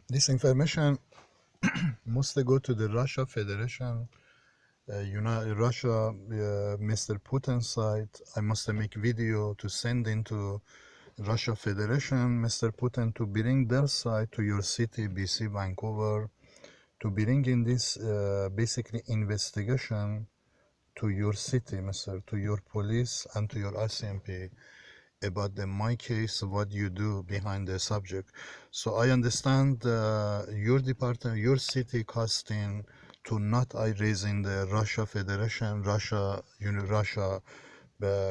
This information must go to the Russia Federation, Russia, Mr. Putin side. I must make video to send into Russia Federation, Mr. Putin, to bring their side to your city, BC, Vancouver, to bring in this basically investigation to your city, Mr., to your police and to your RCMP about my case, what you do behind the subject. So I understand your department, your city costing to not I raising the Russia Federation, Russia, Russia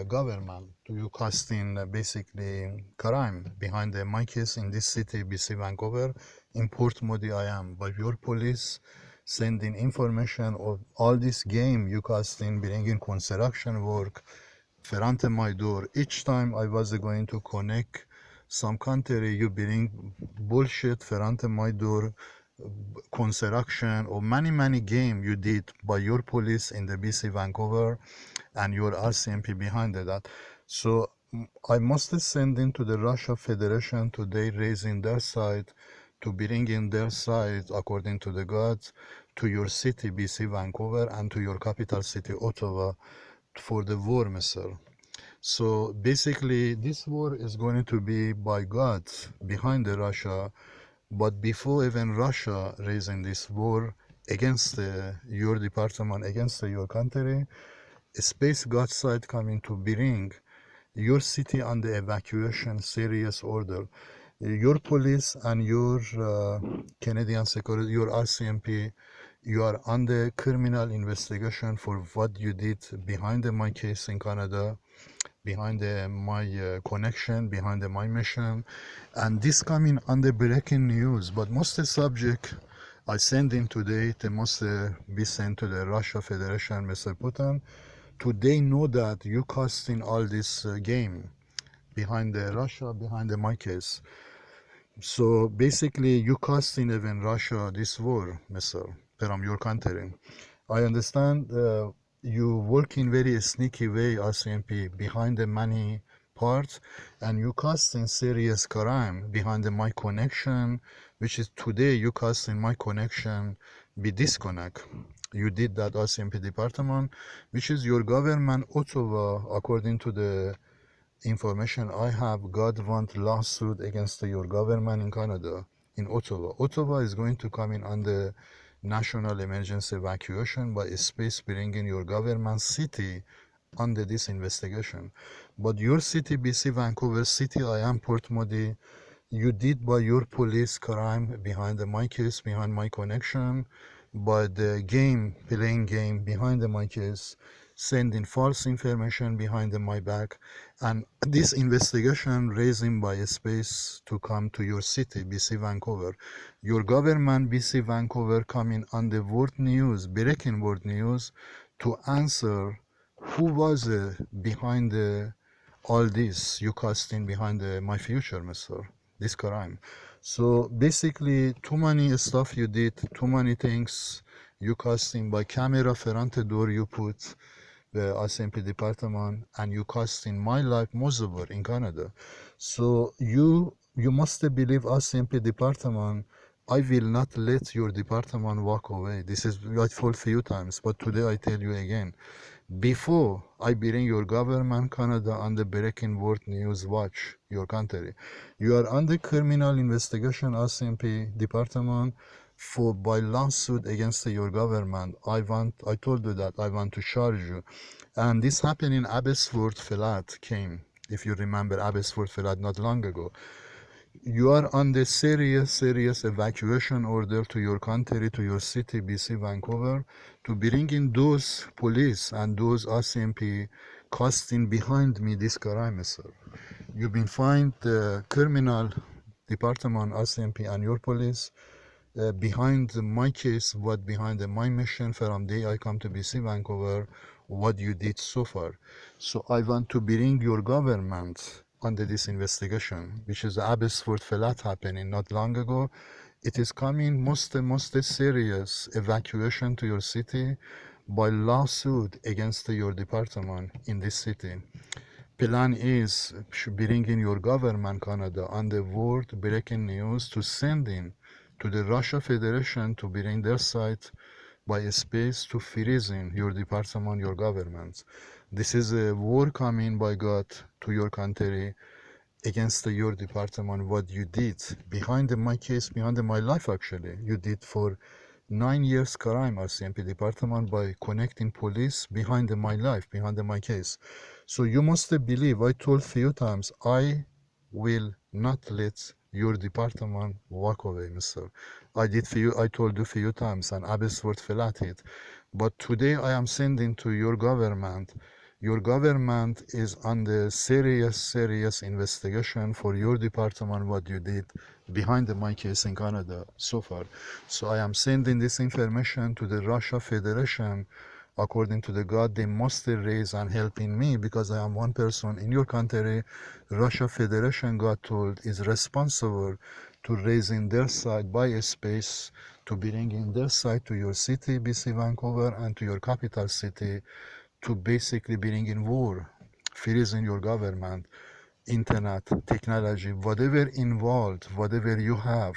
government to you casting basically crime behind my case in this city, BC Vancouver, in Port Moody I am. But your police sending information of all this game you casting, bringing construction work, front of my door. Each time I was going to connect some country, you bring bullshit front of my door, construction or many game you did by your police in the BC Vancouver and your RCMP behind that. So I must send into the Russia Federation today raising their side to bring in their side according to the gods to your city BC Vancouver and to your capital city Ottawa for the war, Mr. So basically, this war is going to be by God behind the Russia, but before even Russia raising this war against your department, against your country, space God side coming to bring your city under evacuation serious order. Your police and your Canadian security, your RCMP, you are under criminal investigation for what you did behind my case in Canada, behind my connection, behind my mission, and this coming under breaking news. But most subject I send in today, they must be sent to the Russia Federation, Mr. Putin. Today know that you casting all this game behind the Russia, behind the my case. So basically, you casting even Russia this war, Mr. from your country. I understand you work in very sneaky way, RCMP, behind the money part, and you casting serious crime behind the my connection, which is today you casting my connection be disconnect. You did that RCMP department, which is your government Ottawa, according to the information I have, God want lawsuit against your government in Canada, in Ottawa. Ottawa is going to come in under national emergency evacuation by space bringing your government city under this investigation. But your city, BC Vancouver City, I am Port Moody, you did by your police crime behind my case, behind my connection, by the game, playing game behind my case, sending false information behind my back, and this investigation raising by space to come to your city, BC Vancouver. Your government, BC Vancouver, coming on the world news, breaking world news, to answer who was behind all this, you casting behind my future, Mr. This crime. So basically, too many stuff you did, too many things you casting by camera front door you put the RCMP department, and you casting my life Mozover in Canada. So you must believe RCMP department. I will not let your department walk away. This is I told few times, but today I tell you again. Before I bring your government Canada under breaking world news watch your country, you are under criminal investigation RCMP department for by lawsuit against your government. I told you that I want to charge you. And this happened in Abbotsford Flat came, if you remember Abbotsford Flat not long ago. You are under serious evacuation order to your country, to your city, BC Vancouver, to bring in those police and those RCMP casting behind me this crime, sir. You've been fined the criminal department, RCMP, and your police behind my case, what behind my mission from day I come to BC Vancouver, what you did so far. So I want to bring your government under this investigation, which is the Abbotsford Flat happening not long ago. It is coming most serious evacuation to your city by lawsuit against your department in this city. Plan is bringing your government Canada on the world breaking news to send in to the Russia Federation to bring their side by space to freezing your department, your government. This is a war coming by God to your country against your department. What you did behind my case, behind my life, actually, you did for 9 years crime RCMP department by connecting police behind my life, behind my case. So you must believe, I told few times, I will not let your department walk away, mister. I told you few times, and Abbasword flatted. But today I am sending to your government. Your government is under serious investigation for your department, what you did behind my case in Canada so far. So I am sending this information to the Russia Federation. According to the God, they must raise and helping me because I am one person in your country. Russia Federation, God told, is responsible to raising their side by space to bringing their side to your city, BC Vancouver, and to your capital city to basically bring in war, freezing your government, internet, technology, whatever involved, whatever you have.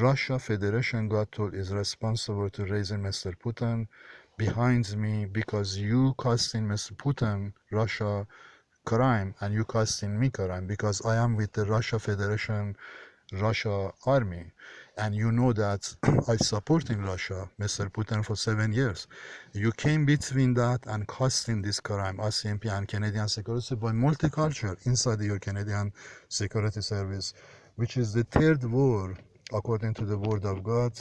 Russia Federation, God told, is responsible to raising Mr. Putin behind me because you casting Mr. Putin, Russia crime, and you casting me crime because I am with the Russia Federation, Russia army. And you know that I support in Russia, Mr. Putin, for 7 years. You came between that and casting this crime, RCMP and Canadian security by multicultural inside your Canadian security service, which is the third war, according to the word of God,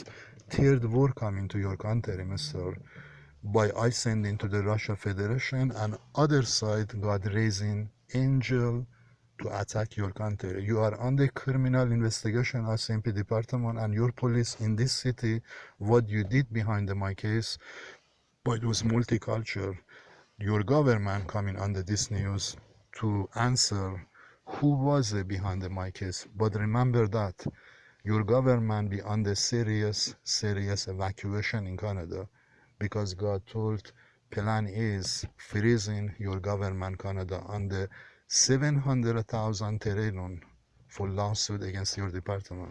third war coming to your country, Mr. By I sending to the Russia Federation, and other side God raising angel to attack your country. You are under criminal investigation as MP department and your police in this city, what you did behind my case, but it was multicultural. Your government coming under this news to answer who was behind my case. But remember that your government be under serious evacuation in Canada because God told plan is freezing your government Canada under 700,000 trillion for lawsuit against your department.